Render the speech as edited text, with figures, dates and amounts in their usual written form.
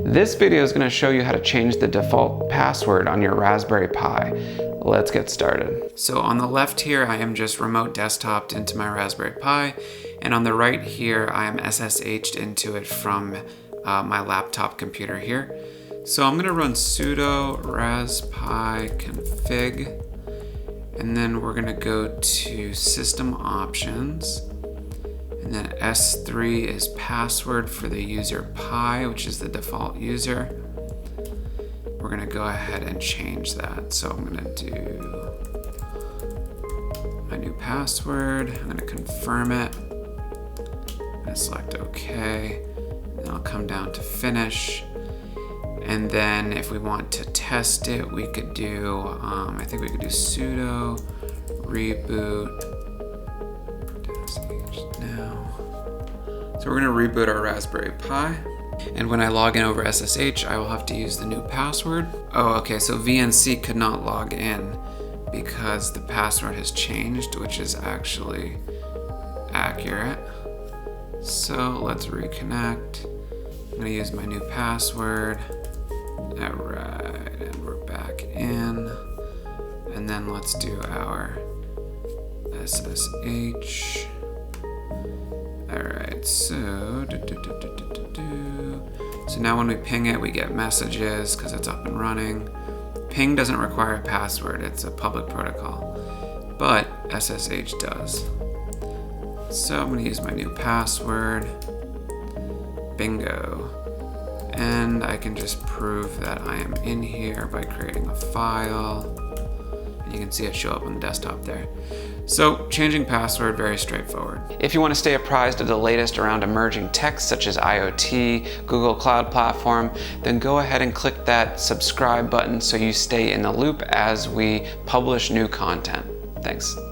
This video is going to show you how to change the default password on your Raspberry Pi. Let's get started. So on the left here, I am just remote desktoped into my Raspberry Pi, and on the right here, I am SSH'd into it from my laptop computer here. So I'm going to run sudo raspi-config, and then we're going to go to system options, and then S3 is password for the user Pi, which is the default user. We're going to go ahead and change that. So I'm going to do my new password. I'm going to confirm it. I'm going to select OK. And I'll come down to finish. And then if we want to test it, we could do, I think we could do sudo reboot now. So we're going to reboot our Raspberry Pi. And when I log in over SSH, I will have to use the new password. Oh, okay, so VNC could not log in because the password has changed, which is actually accurate. So let's reconnect. I'm gonna use my new password. All right, and we're back in. And then let's do our SSH. All right, so so now when we ping it, we get messages because it's up and running. Ping doesn't require a password, it's a public protocol, but SSH does. So I'm gonna use my new password, bingo. And I can just prove that I am in here by creating a file. And you can see it show up on the desktop there. So changing password, very straightforward. If you want to stay apprised of the latest around emerging tech such as IoT, Google Cloud Platform, then go ahead and click that subscribe button so you stay in the loop as we publish new content. Thanks.